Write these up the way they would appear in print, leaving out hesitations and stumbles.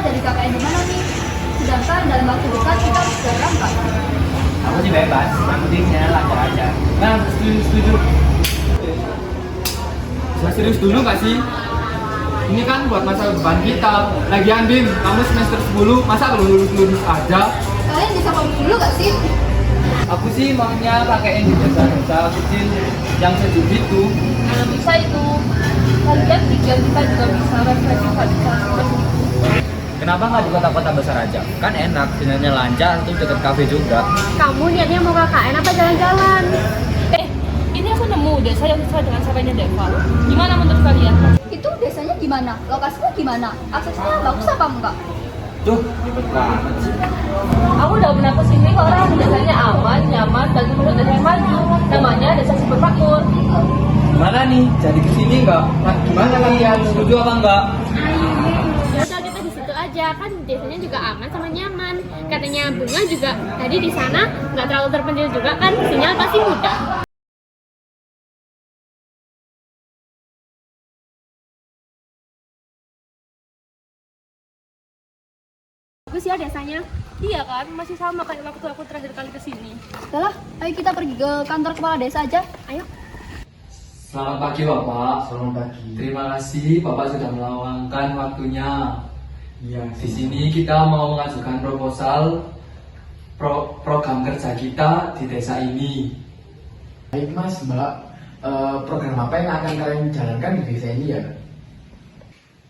jadi KKN di mana nih? Sedangkan dalam waktu dekat kita harus segera berangkat. Aku sih bebas, yang penting saya lancar aja. Nah, setuju. Saya serius dulu gak sih? Ini kan buat masa depan kita. Lagian Bim, kamu semester 10, masa belum lulus aja? Kalian bisa pamit dulu gak sih? Aku sih maunya pakaiin di desa-desa kecil yang sejuk gitu. Kalau bisa itu, lagian pikiran kita juga bisa refleksi pada Kenapa nggak di kota-kota besar aja? Kan enak, jalannya lancar, tuh deket kafe juga. Kamu niatnya mau KKN apa jalan-jalan? Ini aku nemu desa yang sesuai dengan sampainya Deva. Gimana menurut kalian? Itu desanya gimana? Lokasinya gimana? Aksesnya bagus apa enggak? Tuh, ribet banget sih. Aku udah pernah kesini kok, orang desanya aman, nyaman, dan menurut desa yang maju. Namanya Desa Sumber Makmur. Gimana nih? Jadi kesini nggak? Nah, gimana kalian? Setuju apa enggak? Ya udah kita di situ aja, kan desanya juga aman sama nyaman. Katanya Bunga juga tadi di sana nggak terlalu terpencil juga kan, sinyal pasti mudah. Bagus ya desanya. Iya kan, masih sama kayak waktu aku terakhir kali kesini. Udah lah, ayo kita pergi ke kantor kepala desa aja. Ayo. Selamat pagi Bapak. Selamat pagi. Terima kasih Bapak sudah meluangkan waktunya. Iya. Di sini kita mau mengajukan proposal program kerja kita di desa ini. Baik Mas, Mbak. Program apa yang akan kalian jalankan di desa ini ya?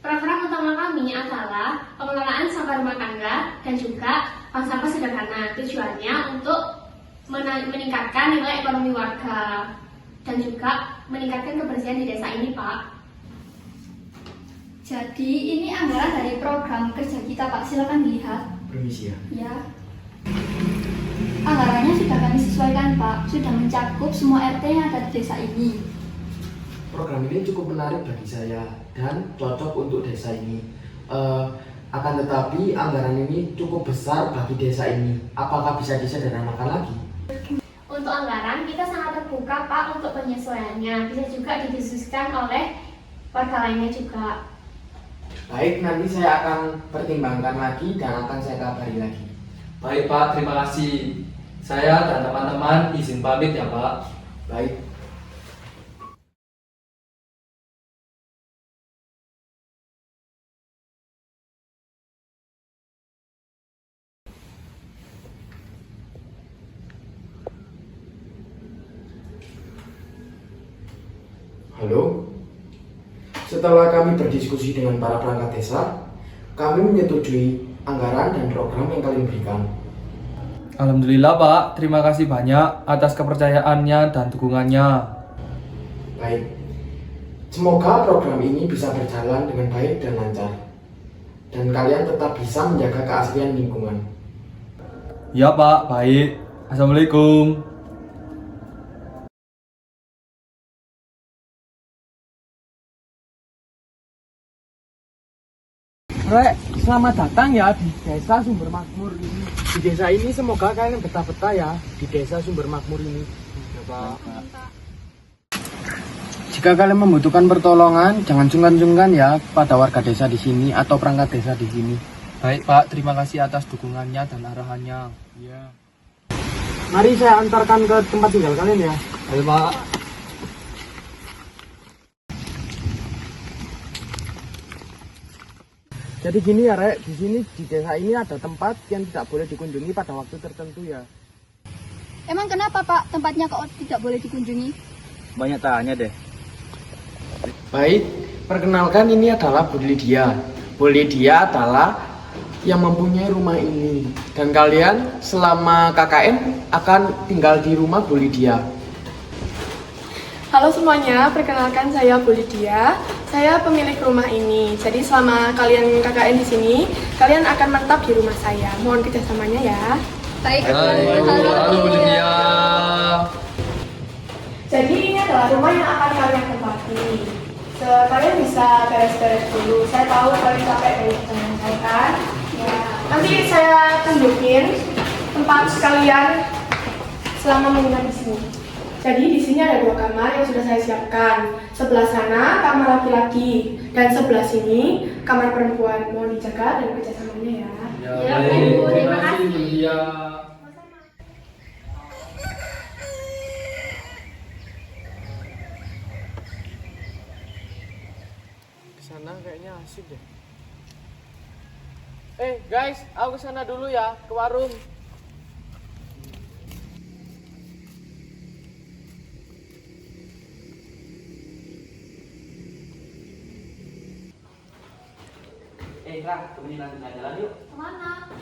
Program utama kami adalah pengelolaan sampah rumah tangga dan juga bank sampah sederhana. Tujuannya untuk meningkatkan nilai ekonomi warga dan juga meningkatkan kebersihan di desa ini, Pak. Jadi ini anggaran dari program kerja kita, Pak. Silakan dilihat. Permisi ya. Ya. Anggarannya sudah kami sesuaikan, Pak. Sudah mencakup semua RT yang ada di desa ini. Program ini cukup menarik bagi saya dan cocok untuk desa ini. Akan tetapi anggaran ini cukup besar bagi desa ini. Apakah bisa disederhanakan lagi? Untuk anggaran, kita sangat terbuka, Pak, untuk penyesuaiannya. Bisa juga didiskusikan oleh warga lainnya juga. Baik, nanti saya akan pertimbangkan lagi dan akan saya kabari lagi. Baik Pak, terima kasih. Saya dan teman-teman izin pamit ya Pak. Baik. Halo. Setelah kami berdiskusi dengan para perangkat desa, kami menyetujui anggaran dan program yang kalian berikan. Alhamdulillah Pak, terima kasih banyak atas kepercayaannya dan dukungannya. Baik. Semoga program ini bisa berjalan dengan baik dan lancar. Dan kalian tetap bisa menjaga keaslian lingkungan. Ya Pak, baik. Assalamualaikum. Rek, selamat datang ya di Desa Sumber Makmur ini. Di desa ini semoga kalian betah-betah ya di Desa Sumber Makmur ini. Ya, Pak. Jika kalian membutuhkan pertolongan, jangan sungkan-sungkan ya pada warga desa di sini atau perangkat desa di sini. Baik Pak, terima kasih atas dukungannya dan arahannya. Ya. Mari saya antarkan ke tempat tinggal kalian ya. Ayo Pak. Jadi gini ya Rek, di sini di desa ini ada tempat yang tidak boleh dikunjungi pada waktu tertentu ya. Emang kenapa, Pak? Tempatnya kok tidak boleh dikunjungi? Banyak tanya deh. Baik, perkenalkan ini adalah Bu Lydia. Bu Lydia adalah yang mempunyai rumah ini. Dan kalian selama KKN akan tinggal di rumah Bu Lydia. Halo semuanya, perkenalkan saya Bu Lydia. Saya pemilik rumah ini. Jadi selama kalian KKN di sini, kalian akan menetap di rumah saya. Mohon kerjasamanya ya. Baik. Halo Bu Lydia. Jadi ini adalah rumah yang akan kalian tempati. Kalian bisa beres-beres dulu. Saya tahu kalian capek dari perjalanan saya kan. Ya. Nanti saya tunjukin tempat kalian selama menginap di sini. Jadi di sini ada 2 kamar yang sudah saya siapkan. Sebelah sana kamar laki-laki dan sebelah sini kamar perempuan. Mohon dijaga dan kerjasamanya ya. Ya, baik. Bu, terima Terima kasih kasih. Bu Lydia. Kesana kayaknya asik deh. Guys, aku kesana dulu ya, ke warung. Ra, temenin nanti jalan yuk. Kemana?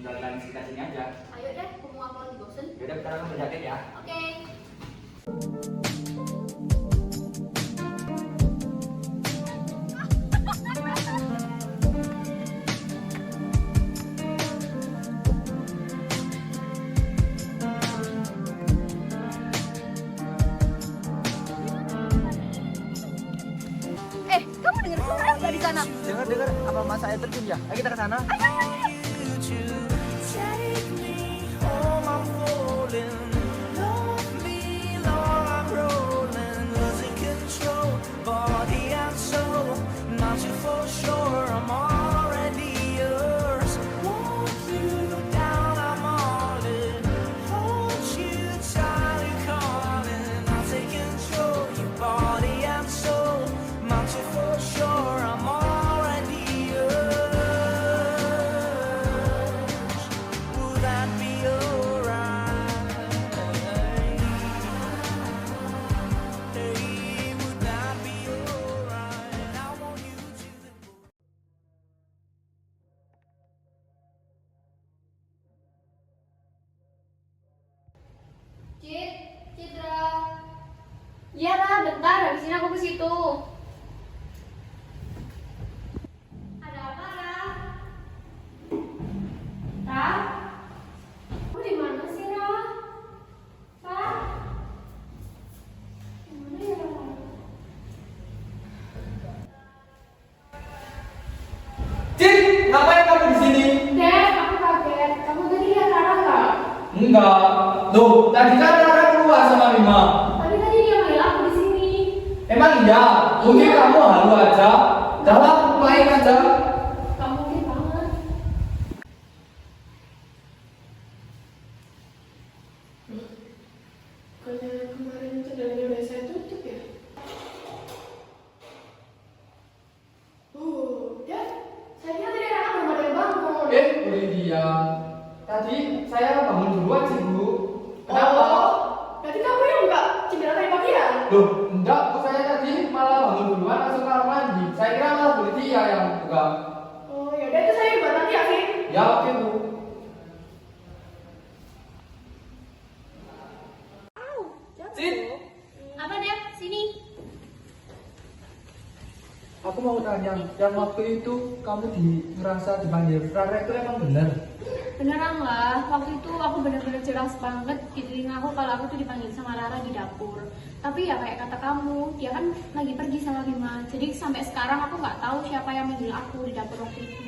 Jalan sekitar sini aja. Ayo deh, kamu aku lagi bosen. Yaudah, sekarang kamu berjaket ya. Oke. Kamu dengar suara nggak di sana? Dengar, apa mas saya terjun ya? Ayo kita ke sana. Citra. Iya, Ra, bentar. Habis ini aku ke situ. Ada apa, Ra? Ra? Kamu di mana sih, Ra? Ra? Di mana ya, Ra? Cit, ngapain kamu di sini? Dek, aku kaget. Kamu tadi lihat Rara nggak? Enggak. Loh, tadi kan Rara keluar sama Mima. Tadi dia manggil aku di sini. Emang iya? Mungkin kamu halu aja. Udah, lupain aja. Gak mungkin banget. Bukannya kemarin jendelanya udah saya tutup ya? Ya, saya kira tadi anak belum ada yang bangun. Bu Lydia. Tadi saya bangun duluan sih, Bu. Kenapa? Oh, berarti kamu yang buka jendela tadi pagi ya? Loh, enggak, Bu, saya tadi malah bangun duluan langsung ke kamar mandi. Saya kira malah Bu Lydia yang buka. Oh, yaudah itu saya buat nanti ya, Vin. Ya, oke, Bu. Cit, Apa, Dek? Sini. aku mau tanya, yang waktu itu kamu ngerasa dipanggil Rara itu emang bener? Beneran lah, waktu itu aku bener-bener jelas banget di telinga aku kalau aku tuh dipanggil sama Rara di dapur. Tapi ya kayak kata kamu, dia kan lagi pergi sama Bima. Jadi sampai sekarang aku nggak tahu siapa yang manggil aku di dapur waktu itu.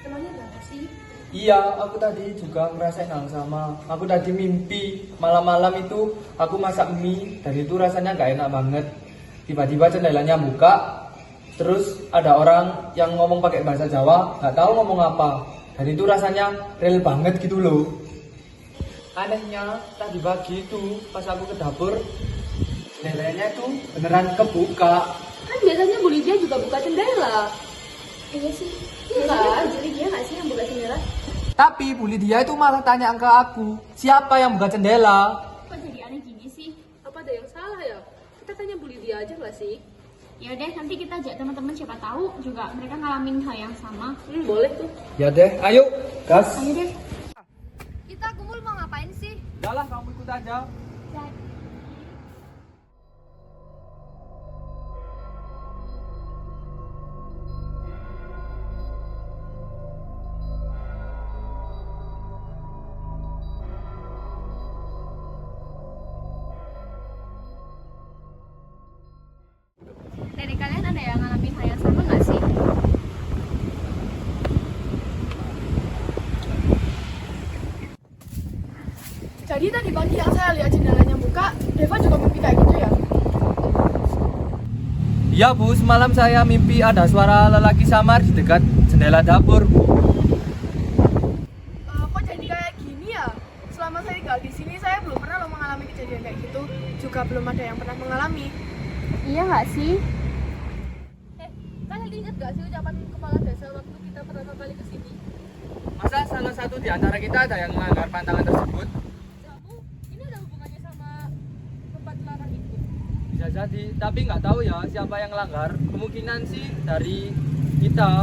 Emangnya berapa sih? Iya, aku tadi juga ngerasain hal sama. Aku tadi mimpi malam-malam itu aku masak mie dan itu rasanya gak enak banget. Tiba-tiba jendelanya buka, terus ada orang yang ngomong pakai bahasa Jawa, gak tahu ngomong apa. Dan itu rasanya real banget gitu loh. Anehnya tadi pagi itu pas aku ke dapur, jendelanya itu beneran kebuka. Kan biasanya Bu Lydia juga buka jendela. Iya sih. Iya kan? Jadi dia nggak sih yang buka jendela? Tapi Bu Lydia itu malah tanya ke aku, siapa yang buka jendela? Kok jadi aneh gini sih? Apa ada yang salah ya? Kita tanya Bu Lydia aja nggak sih? Ya deh, nanti kita ajak teman-teman siapa tahu juga mereka ngalamin hal yang sama. Boleh tuh. Ya deh, ayo, gas. Ayo deh. Kita kumpul mau ngapain sih? Udah lah, kamu ikut aja. Dari kalian ada yang ngalamin hal yang sama nggak sih? Jadi tadi pagi yang saya lihat jendelanya buka Kak, Deva juga mimpi kayak gitu ya? Iya Bu, semalam saya mimpi ada suara lelaki samar di dekat jendela dapur. Kok jadi kayak gini ya? Selama saya tinggal di sini, saya belum pernah loh mengalami kejadian kayak gitu. Juga belum ada yang pernah mengalami. Iya nggak sih? Kalian ingat gak sih ucapan kepala desa waktu kita pertama kali ke sini? Masa salah satu di antara kita ada yang melanggar pantangan tersebut? Kamu, ini ada hubungannya sama tempat larang itu? Bisa jadi, tapi nggak tahu ya siapa yang langgar. Kemungkinan sih dari kita.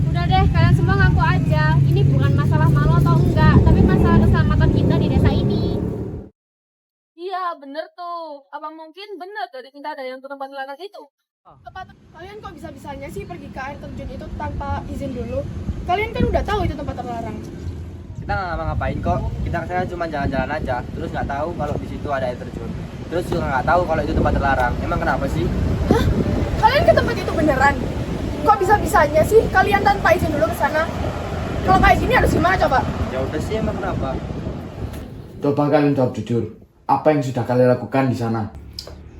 Udah deh, kalian semua ngaku aja. Ini bukan masalah malu atau enggak, tapi masalah keselamatan kita di desa ini. Iya, bener tuh. Apa mungkin bener dari kita ada yang ke tempat larang itu? Kalian kok bisa-bisanya sih pergi ke air terjun itu tanpa izin dulu? Kalian kan udah tahu itu tempat terlarang. Kita nggak ngapa-ngapain kok, kita kesana cuma jalan-jalan aja, terus nggak tahu kalau di situ ada air terjun, terus juga nggak tahu kalau itu tempat terlarang. Emang kenapa sih? Hah? Kalian ke tempat itu beneran? Kok bisa-bisanya sih kalian tanpa izin dulu ke sana? Kalau kayak gini harus gimana coba? Ya udah sih, emang kenapa? Coba kalian jawab jujur. Apa yang sudah kalian lakukan di sana?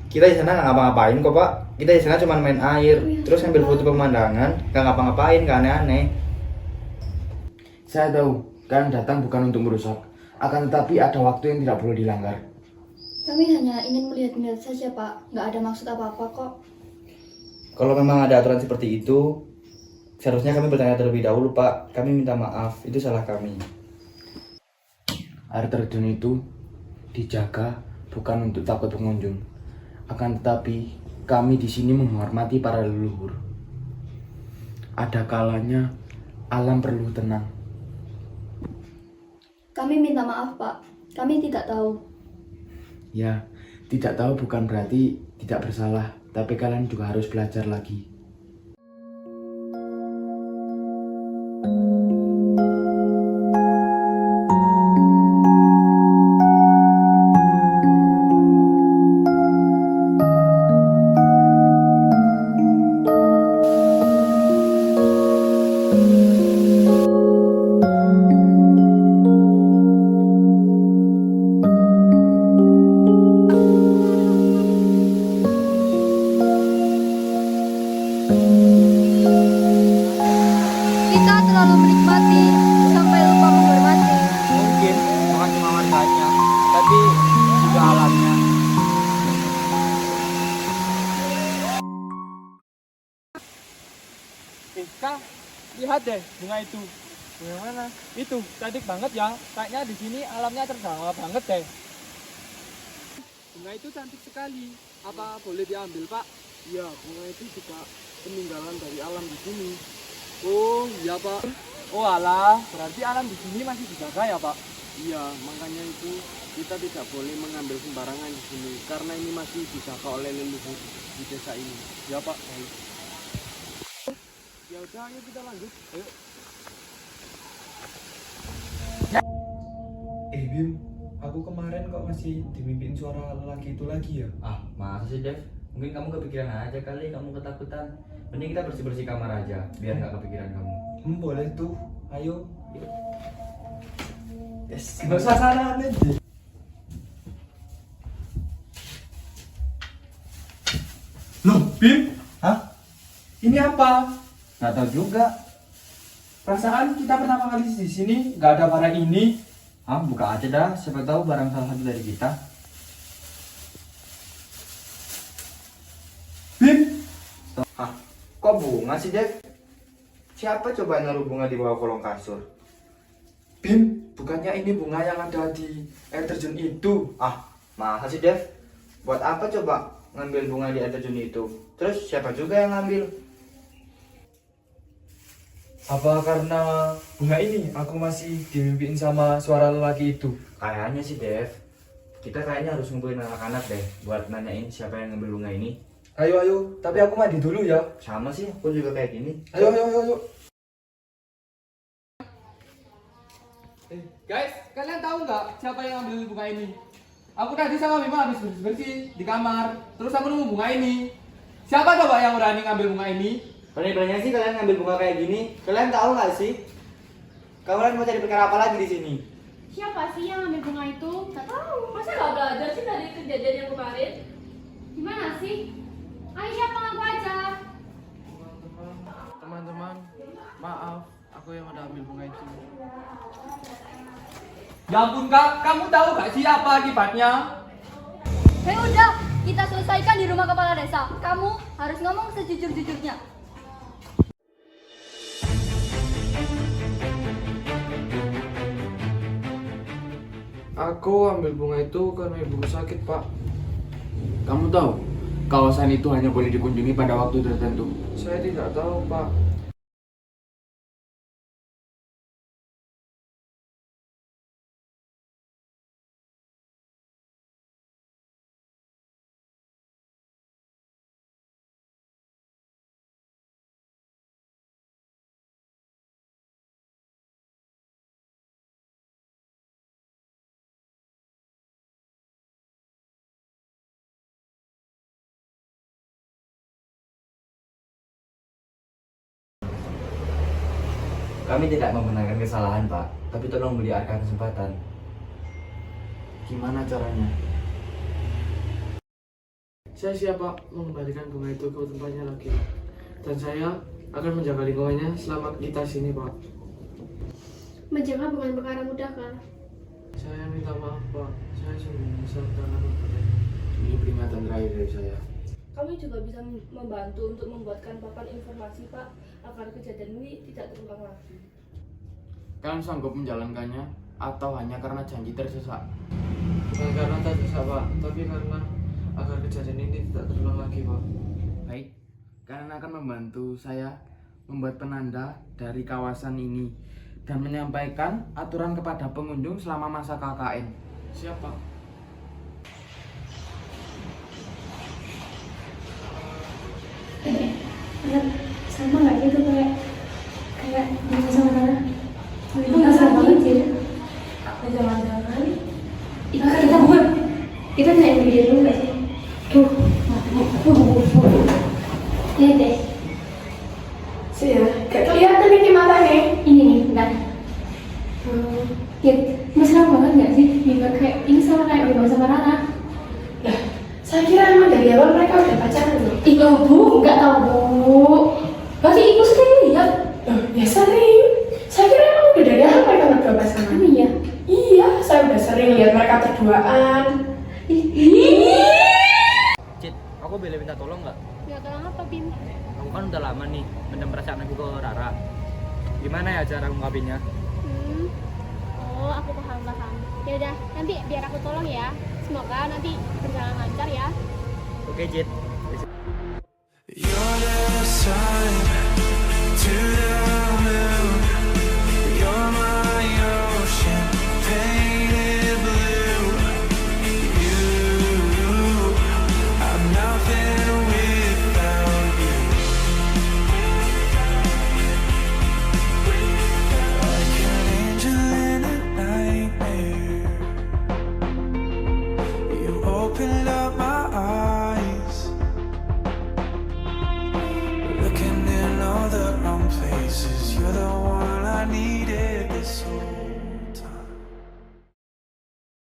Kita di sana nggak ngapa-ngapain kok pak, kita di sana cuma main air, terus ambil foto pemandangan, nggak ngapa-ngapain, nggak aneh-aneh. Saya tahu kalian datang bukan untuk merusak, akan tetapi ada waktu yang tidak perlu dilanggar. Kami hanya ingin melihat-lihat saja, Pak. Nggak ada maksud apa-apa kok. Kalau memang ada aturan seperti itu, seharusnya kami bertanya terlebih dahulu pak. Kami minta maaf, itu salah kami. Air terjun itu dijaga bukan untuk takut pengunjung, akan tetapi kami di sini menghormati para leluhur. Ada kalanya alam perlu tenang. Kami minta maaf, Pak. Kami tidak tahu. Ya, tidak tahu bukan berarti tidak bersalah, tapi kalian juga harus belajar lagi. Kita terlalu menikmati sampai lupa menghormati. Mungkin bukan cuma warganya, tapi juga alamnya. Kak, lihat deh bunga itu. Bunga mana? Itu cantik banget ya. Kayaknya di sini alamnya terbawa banget deh. Bunga itu cantik sekali. Apa boleh diambil pak? Iya, bunga itu juga peninggalan dari alam di sini. Oh iya pak. Oh alah, berarti alam di sini masih dijaga ya pak? Iya, makanya itu kita tidak boleh mengambil sembarangan di sini karena ini masih dijaga oleh leluhur di desa ini. Ya pak, baik. Ya udah, ayo kita lanjut. Ayo. Bim, aku kemarin kok masih dimimpiin suara lelaki itu lagi ya? Ah, masa sih Dev? Mungkin kamu kepikiran aja kali, kamu ketakutan. Mending kita bersih-bersih kamar aja, biar nggak kepikiran kamu. Boleh tuh, ayo. Yes. Nggak usah sana deh. Loh, Bim? Hah? Ini apa? Nggak tahu juga. Perasaan kita pertama kali di sini nggak ada barang ini. Ah, buka aja dah, siapa tahu barang salah satu dari kita. Bim? Ah, kok bunga sih Dev? Siapa coba naruh bunga di bawah kolong kasur? Bim, bukannya ini bunga yang ada di air terjun itu? Ah, masa sih Dev? Buat apa coba ngambil bunga di air terjun itu? Terus siapa juga yang ngambil? Apa karena bunga ini aku masih dimimpiin sama suara lelaki itu? Kayaknya sih Dev. Kita kayaknya harus ngumpulin anak-anak deh buat nanyain siapa yang ngambil bunga ini. Ayo, tapi aku mandi dulu ya. Sama sih, aku juga kayak gini. Ayo. Guys, kalian tahu nggak siapa yang ambil bunga ini? Aku tadi sama Bima habis bersih-bersih di kamar, terus aku nemu bunga ini. Siapa coba yang berani ngambil bunga ini? Berani-beraninya sih kalian ngambil bunga kayak gini. Kalian tahu nggak sih? Kalian mau cari perkara apa lagi di sini? Siapa sih yang ambil bunga itu? Gak tahu. Masa gak belajar sih dari kejadian yang kemarin? Gimana sih? Ayo siapa ngaku aja. Teman-teman, maaf, aku yang udah ambil bunga itu. Ya ampun kak, kamu tahu gak sih apa akibatnya? Udah, kita selesaikan di rumah kepala desa. Kamu harus ngomong sejujur-jujurnya. Aku ambil bunga itu karena ibuku sakit, Pak. Kamu tahu, kawasan itu hanya boleh dikunjungi pada waktu tertentu. Saya tidak tahu, Pak. Kami tidak membenarkan kesalahan, Pak. Tapi tolong beri Arka kesempatan. Gimana caranya? Saya siap, Pak, mengembalikan bunga itu ke tempatnya lagi. Dan saya akan menjaga lingkungannya selama kita sini, Pak. Menjaga bukan perkara mudah, Kak. Saya minta maaf, Pak. Saya sungguh menyesal karena berbuat. Ini peringatan terakhir dari saya. Kami juga bisa membantu untuk membuatkan papan informasi, Pak, agar kejadian ini tidak terulang lagi. Kalian sanggup menjalankannya atau hanya karena janji tersesat? Bukan karena tersesat, Pak, tapi karena agar kejadian ini tidak terulang lagi, Pak. Baik, kalian akan membantu saya membuat penanda dari kawasan ini dan menyampaikan aturan kepada pengunjung selama masa KKN. Siap, Pak. Sama nggak gitu kayak di sana. Itu nggak sama banget sih. Jangan-jangan kita naik video dulu nggak sih? Lihat deh. Sih ya, gak kelihatan ini matanya. Ini nih, bentar. Lihat, mesra banget nggak sih? Juga kayak ini sama kayak Bima sama Rara. Lah, saya kira emang dari awal mereka udah pacaran loh. Ih, Bu, nggak tahu Bu. Berarti Ibu sering lihat. Ya sering. Saya kira emang udah dari awal mereka berdua pacaran. Iya. Iya, saya udah sering lihat mereka berduaan. Cit, aku boleh minta tolong nggak? Ya tolong apa, Bim? Aku kan udah lama nih mendem perasaan aku ke Rara. Gimana ya cara ngungkapinnya? Oh, aku paham. Ya udah, nanti biar aku tolong ya. Semoga nanti berjalan lancar ya. Oke, Cit. You're the sun